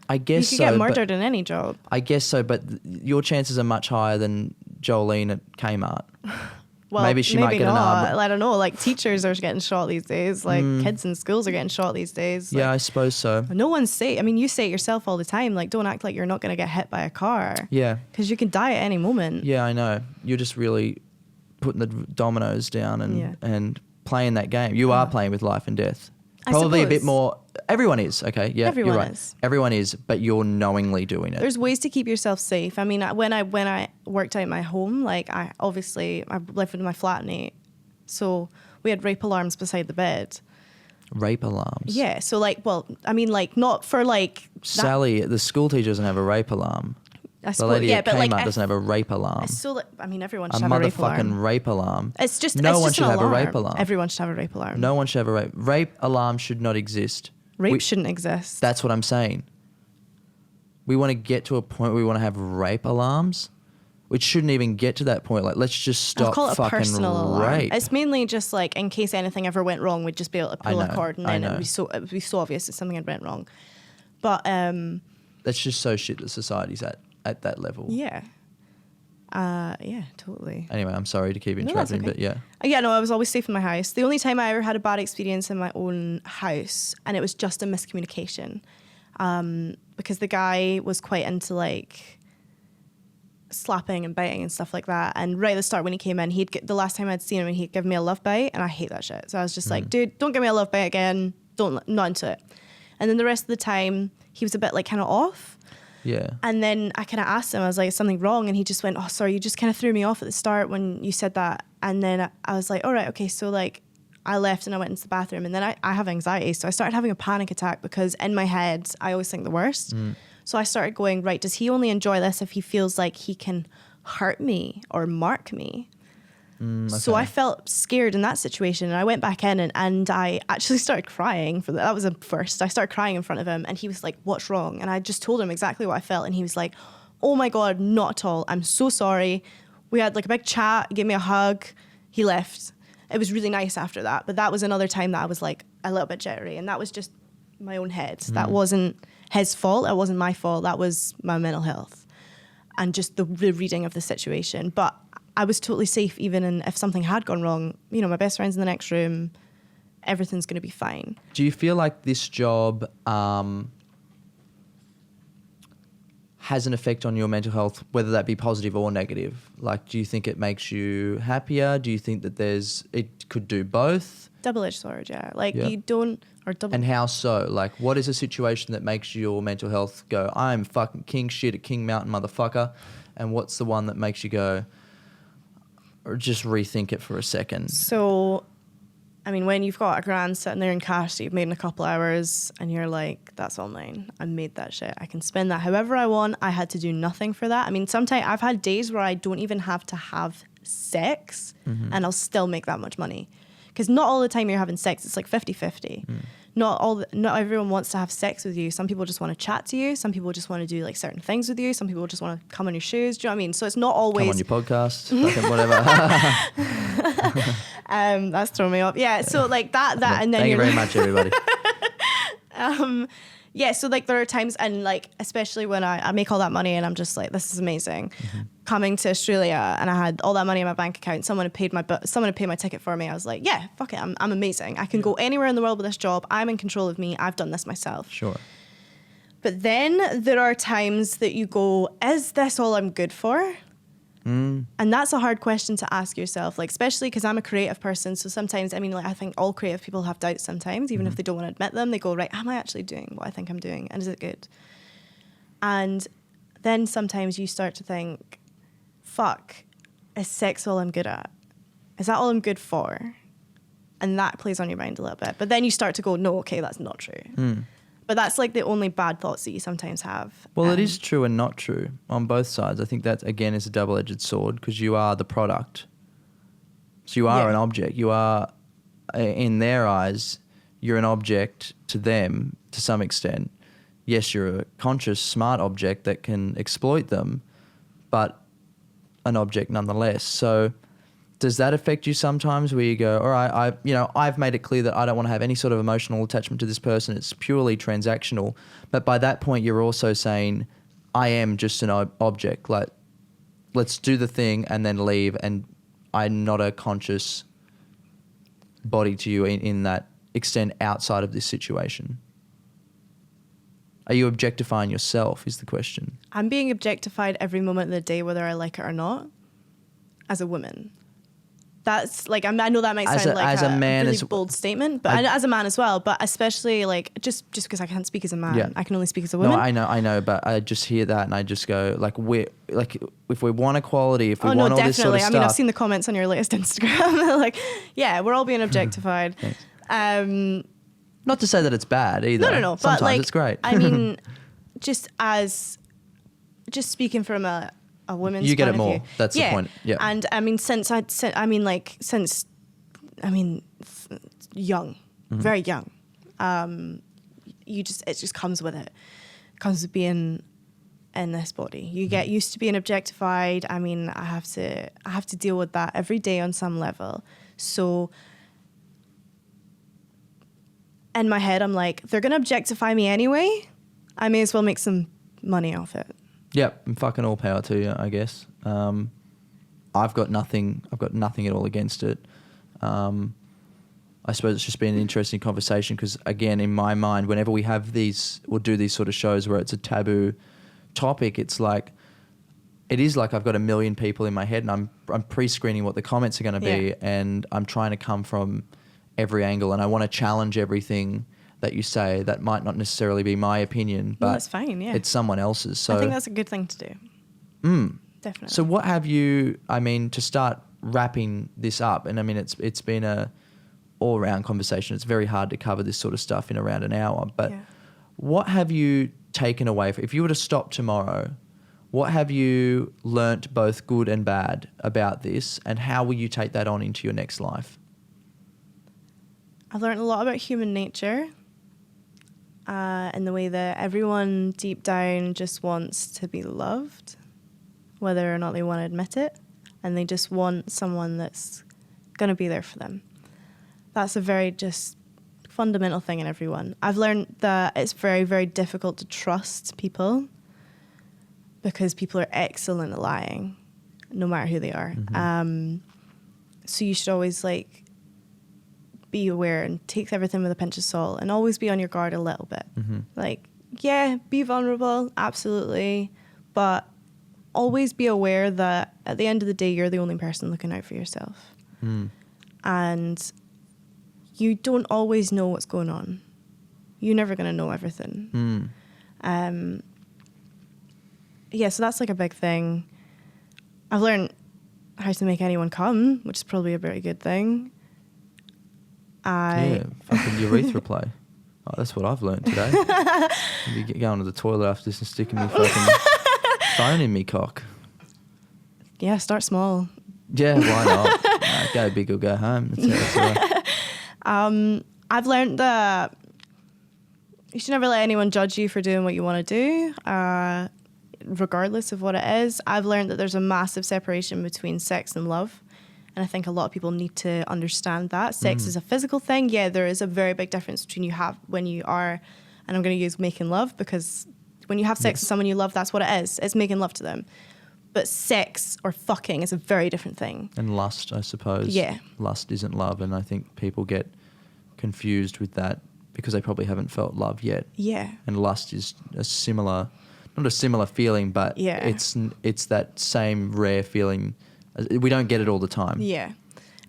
I guess you so. could get murdered in any job. I guess so, but your chances are much higher than Jolene at Kmart. Well, maybe she might get an arm. I don't know. Like, teachers are getting shot these days. Like, kids in schools are getting shot these days. Like, yeah, I suppose so. No one's safe. I mean, you say it yourself all the time. Like, don't act like you're not going to get hit by a car. Yeah. Because you can die at any moment. Yeah, I know. You're just really putting the dominoes down and playing that game. You are playing with life and death. Probably a bit more. Everyone is, okay? Yeah, everyone you're right. is. Everyone is, but you're knowingly doing it. There's ways to keep yourself safe. I mean, when I worked out my home, like, I lived with my flatmate, so we had rape alarms beside the bed. Rape alarms? Yeah, so like, well, I mean, like, not for like... Sally, the school teacher doesn't have a rape alarm. The lady at Kmart doesn't have a rape alarm. So, I mean, everyone should have a rape alarm. A motherfucking rape alarm. It's just no it's one just should an have alarm. a rape alarm. Everyone should have a rape alarm. No one should have a rape alarm. Should not exist. Rape shouldn't exist. That's what I'm saying. We want to get to a point where we want to have rape alarms, which shouldn't even get to that point. Like, let's just stop call it a fucking personal alarm. rape. It's mainly just like in case anything ever went wrong, we'd just be able to pull a cord, and then it would be so obvious that something had went wrong. But that's just so shit that society's at that level. Yeah. Yeah, totally. Anyway, I'm sorry to keep interrupting, okay. but yeah. Yeah, no, I was always safe in my house. The only time I ever had a bad experience in my own house, and it was just a miscommunication, because the guy was quite into like slapping and biting and stuff like that. And right at the start when he came in, the last time I'd seen him, he'd give me a love bite, and I hate that shit. So I was just like, dude, don't give me a love bite again. Not into it. And then the rest of the time, he was a bit like kind of off. Yeah. And then I kind of asked him, I was like, is something wrong? And he just went, oh, sorry, you just kind of threw me off at the start when you said that. And then I was like, all right, okay. So like I left and I went into the bathroom, and then I have anxiety. So I started having a panic attack because in my head, I always think the worst. So I started going, right, does he only enjoy this if he feels like he can hurt me or mark me? Okay. So I felt scared in that situation, and I went back in and I actually started crying for that. That was a first. I started crying in front of him, and he was like, what's wrong? And I just told him exactly what I felt, and he was like, oh my God, not at all. I'm so sorry. We had like a big chat, he gave me a hug, he left. It was really nice after that, but that was another time that I was like a little bit jittery, and that was just my own head. That wasn't his fault. It wasn't my fault. That was my mental health and just the reading of the situation. But I was totally safe, even if something had gone wrong. You know, my best friend's in the next room. Everything's going to be fine. Do you feel like this job has an effect on your mental health, whether that be positive or negative? Like, do you think it makes you happier? Do you think that it could do both? Double-edged sword, yeah. Like, you don't... And how so? Like, what is a situation that makes your mental health go, I'm fucking king shit at King Mountain, motherfucker? And what's the one that makes you go... or just rethink it for a second? So, I mean, when you've got a grand sitting there in cash that you've made in a couple hours, and you're like, that's all mine. I made that shit. I can spend that however I want. I had to do nothing for that. I mean, sometimes I've had days where I don't even have to have sex, and I'll still make that much money. Because not all the time you're having sex. It's like 50-50. Not everyone wants to have sex with you. Some people just want to chat to you. Some people just want to do like certain things with you. Some people just want to come on your shoes. Do you know what I mean? So it's not always... Come on your podcast, fucking whatever. That's throwing me off. Yeah, so like that and then... Thank you very much, everybody. Yeah, so like there are times, and like especially when I make all that money and I'm just like, this is amazing. Coming to Australia, and I had all that money in my bank account. Someone had paid my ticket for me. I was like, yeah, fuck it, I'm amazing. I can go anywhere in the world with this job. I'm in control of me. I've done this myself. Sure. But then there are times that you go, is this all I'm good for? And that's a hard question to ask yourself, like, especially because I'm a creative person. So sometimes, I mean, like, I think all creative people have doubts sometimes, even if they don't want to admit them. They go, right, am I actually doing what I think I'm doing? And is it good? And then sometimes you start to think, fuck, is sex all I'm good at? Is that all I'm good for? And that plays on your mind a little bit. But then you start to go, no, okay, that's not true. But that's like the only bad thoughts that you sometimes have. Well, it is true and not true on both sides. I think that, again, is a double-edged sword because you are the product. So you are an object. You are, in their eyes, you're an object to them to some extent. Yes, you're a conscious, smart object that can exploit them, but an object nonetheless. So does that affect you sometimes where you go, all right, I've made it clear that I don't want to have any sort of emotional attachment to this person. It's purely transactional. But by that point, you're also saying, I am just an object. Like, let's do the thing and then leave. And I'm not a conscious body to you in that extent outside of this situation. Are you objectifying yourself is the question. I'm being objectified every moment of the day, whether I like it or not, as a woman. That's like, I know that might sound like a man, really bold statement, but as a man as well, but especially like just because I can't speak as a man, I can only speak as a woman. No, I know, but I just hear that and I just go like, if we want equality, if we want all this sort of stuff. I mean, I've seen the comments on your latest Instagram. Like, yeah, we're all being objectified. Not to say that it's bad either. No. Sometimes but like, it's great. I mean, just speaking from a woman's you get point it of more. view. That's the point. Yeah. And I mean, young, very young, it just comes with it. It comes with being in this body. You get used to being objectified. I mean, I have to deal with that every day on some level. So in my head, I'm like, they're going to objectify me anyway. I may as well make some money off it. Yep, and fucking all power to you, I guess. I've got nothing at all against it. I suppose it's just been an interesting conversation because, again, in my mind, whenever we have we'll do these sort of shows where it's a taboo topic, it is like I've got a million people in my head and I'm pre-screening what the comments are going to be and I'm trying to come from every angle and I want to challenge everything that you say that might not necessarily be my opinion, but that's fine, it's someone else's. So I think that's a good thing to do. Definitely. So what have you, to start wrapping this up, and I mean, it's been a all-round conversation. It's very hard to cover this sort of stuff in around an hour, but what have you taken away? If you were to stop tomorrow, what have you learnt both good and bad about this, and how will you take that on into your next life? I've learned a lot about human nature. In the way that everyone deep down just wants to be loved, whether or not they want to admit it, and they just want someone that's going to be there for them. That's a very just fundamental thing in everyone. I've learned that it's very, very difficult to trust people because people are excellent at lying, no matter who they are. So you should always be aware and take everything with a pinch of salt and always be on your guard a little bit. Be vulnerable, absolutely, but always be aware that at the end of the day, you're the only person looking out for yourself. And you don't always know what's going on. You're never going to know everything. So that's a big thing. I've learned how to make anyone come, which is probably a very good thing. Fucking urethra play. Oh, that's what I've learned today. You get going to the toilet after this and sticking me fucking phone in me cock. Yeah, start small. Yeah, why not? Go big or go home. That's right. I've learned that you should never let anyone judge you for doing what you want to do, regardless of what it is. I've learned that there's a massive separation between sex and love. And I think a lot of people need to understand that. Sex is a physical thing. Yeah, there is a very big difference between when you are, and I'm going to use making love, because when you have sex with someone you love, that's what it is. It's making love to them. But sex or fucking is a very different thing. And lust, I suppose. Yeah. Lust isn't love, and I think people get confused with that because they probably haven't felt love yet. Yeah. And lust is not a similar feeling, but it's that same rare feeling. We don't get it all the time. Yeah.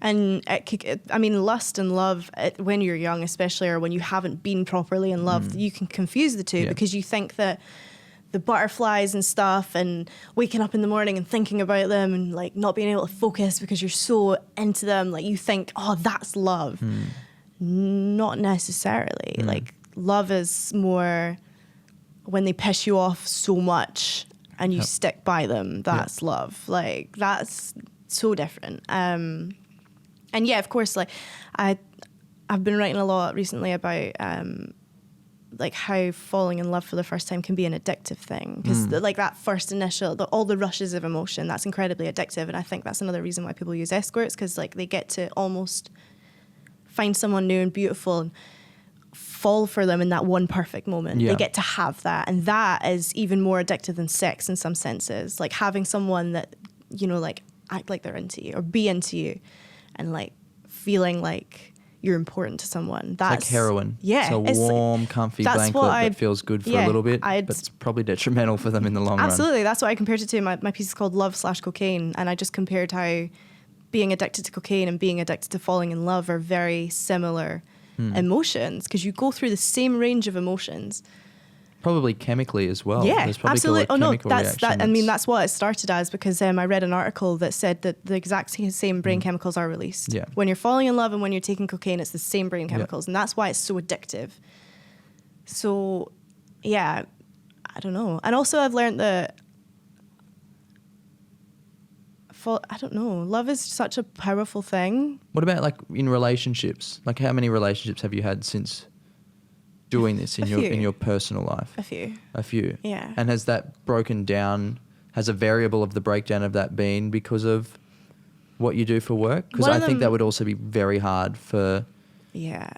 And lust and love, when you're young especially, or when you haven't been properly in love, you can confuse the two because you think that the butterflies and stuff, and waking up in the morning and thinking about them, and like not being able to focus because you're so into them. Like you think, oh, that's love. Not necessarily. Like love is more when they piss you off so much and you stick by them. That's love. Like that's so different. And yeah, of course, like I've been writing a lot recently about like how falling in love for the first time can be an addictive thing, because like that first initial, all the rushes of emotion, that's incredibly addictive. And I think that's another reason why people use escorts, because like they get to almost find someone new and beautiful and fall for them in that one perfect moment. They get to have that, and that is even more addictive than sex in some senses. Like having someone that, you know, like act like they're into you or be into you, and like feeling like you're important to someone. That's like heroin. Yeah. It's a warm, comfy blanket that feels good for a little bit, but it's probably detrimental for them in the long run. Absolutely. That's what I compared it to. My piece is called Love/Cocaine, and I just compared how being addicted to cocaine and being addicted to falling in love are very similar emotions, because you go through the same range of emotions. Probably chemically as well. Yeah, There's probably absolutely. Oh no, that's that. I mean, that's what it started as, because I read an article that said that the exact same brain chemicals are released. Yeah. When you're falling in love and when you're taking cocaine, it's the same brain chemicals, and that's why it's so addictive. So, yeah, I don't know. And also, I've learned that I don't know, love is such a powerful thing. What about like in relationships? Like how many relationships have you had since doing this in your personal life? A few. Yeah. And has that broken down, has a variable of the breakdown of that been because of what you do for work? Because I think that would also be very hard for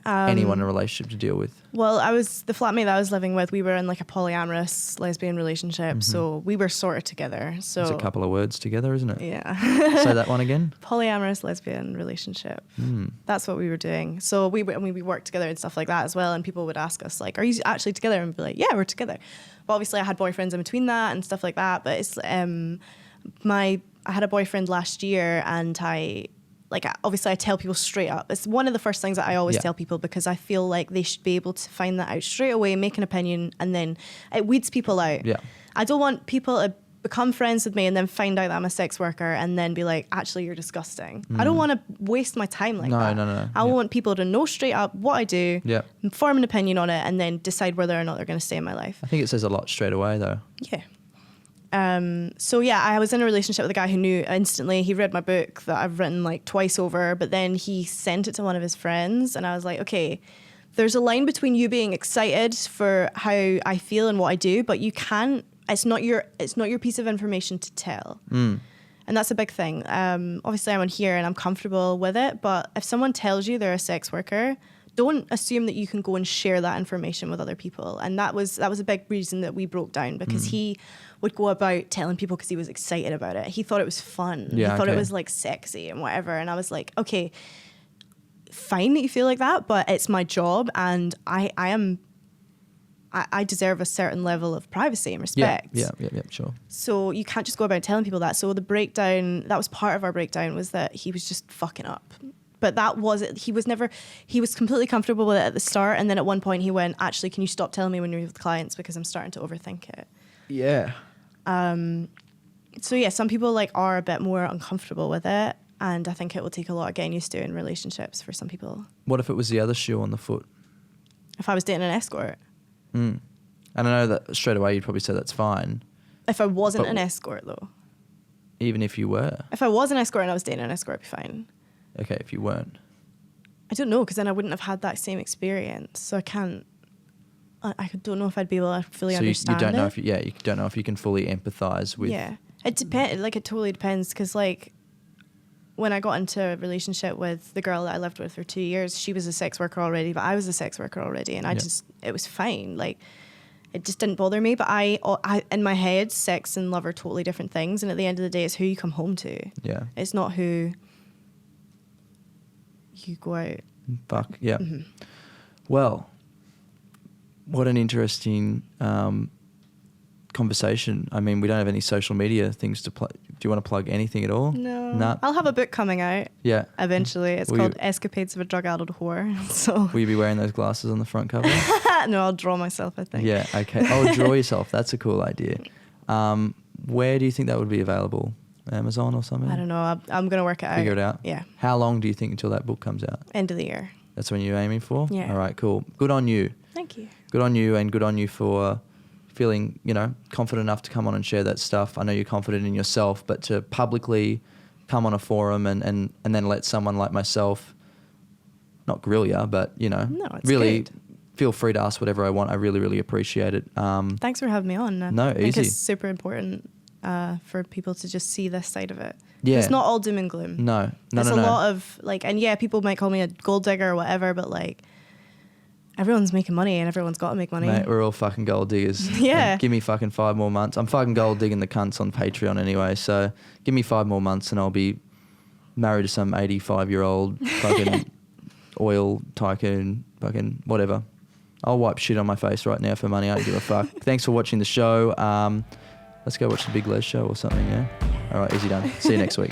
anyone in a relationship to deal with. Well, the flatmate that I was living with, we were in like a polyamorous lesbian relationship, so we were sort of together. So it's a couple of words together, isn't it? Yeah. Say that one again. Polyamorous lesbian relationship. That's what we were doing. So we worked together and stuff like that as well. And people would ask us like, "Are you actually together?" And we'd be like, "Yeah, we're together." But obviously, I had boyfriends in between that and stuff like that. But it's I had a boyfriend last year, and obviously I tell people straight up. It's one of the first things that I always tell people, because I feel like they should be able to find that out straight away, make an opinion, and then it weeds people out. Yeah. I don't want people to become friends with me and then find out that I'm a sex worker and then be like, actually, you're disgusting. I don't want to waste my time like that. No. I want people to know straight up what I do, form an opinion on it, and then decide whether or not they're going to stay in my life. I think it says a lot straight away though. Yeah. So yeah, I was in a relationship with a guy who knew instantly. He read my book that I've written like twice over, but then he sent it to one of his friends, and I was like, okay, there's a line between you being excited for how I feel and what I do, but you can't. It's not your piece of information to tell. And that's a big thing. Obviously, I'm on here and I'm comfortable with it, but if someone tells you they're a sex worker, don't assume that you can go and share that information with other people. And that was a big reason that we broke down, because he would go about telling people because he was excited about it. He thought it was fun. He thought it was like sexy and whatever. And I was like, okay, fine that you feel like that, but it's my job, and I deserve a certain level of privacy and respect. Yeah, sure. So you can't just go about telling people that. So the breakdown, that was part of our breakdown, was that he was just fucking up. But that was it. He was completely comfortable with it at the start. And then at one point he went, actually, can you stop telling me when you're with clients, because I'm starting to overthink it. Yeah. So yeah, some people are a bit more uncomfortable with it. And I think it will take a lot of getting used to in relationships for some people. What if it was the other shoe on the foot? If I was dating an escort? And I know that straight away you'd probably say that's fine. If I wasn't an escort, though. Even if you were? If I was an escort and I was dating an escort, it'd be fine. Okay, if you weren't? I don't know, because then I wouldn't have had that same experience. So I can't. I don't know if I'd be able to fully understand you don't know it. you don't know if you can fully empathize with. Yeah, it depends. It totally depends, because when I got into a relationship with the girl that I lived with for 2 years, she was a sex worker already, but I was a sex worker already, and it was fine. It just didn't bother me. But I in my head, sex and love are totally different things, and at the end of the day, it's who you come home to. Yeah, it's not who you go out. Fuck yeah. Mm-hmm. Well, what an interesting conversation. I mean, we don't have any social media things to you want to plug anything at all? No. Nah. I'll have a book coming out Yeah. eventually. It's Will called you- Escapades of a Drug-Addled Whore. So Will you be wearing those glasses on the front cover? no, I'll draw myself, I think. Yeah, okay. Oh, draw yourself. That's a cool idea. Where do you think that would be available? Amazon or something? I don't know. I'm going to work it out. Figure it out? Yeah. How long do you think until that book comes out? End of the year. That's when you're aiming for? Yeah. All right, cool. Good on you. Thank you. Good on you, and good on you for feeling, confident enough to come on and share that stuff. I know you're confident in yourself, but to publicly come on a forum and then let someone like myself not grill you, but, No, it's really good. feel free to ask whatever I want. I really, really appreciate it. Thanks for having me on. No, I think easy. it's super important for people to just see this side of it. Yeah. It's not all doom and gloom. No. There's a lot of and people might call me a gold digger or whatever, but everyone's making money and everyone's got to make money. Mate, we're all fucking gold diggers. Yeah. And give me fucking 5 more months. I'm fucking gold digging the cunts on Patreon anyway, so give me 5 more months and I'll be married to some 85-year-old fucking oil tycoon, fucking whatever. I'll wipe shit on my face right now for money. I don't give a fuck. Thanks for watching the show. Let's go watch the Big Les show or something, yeah? All right, easy done. See you next week.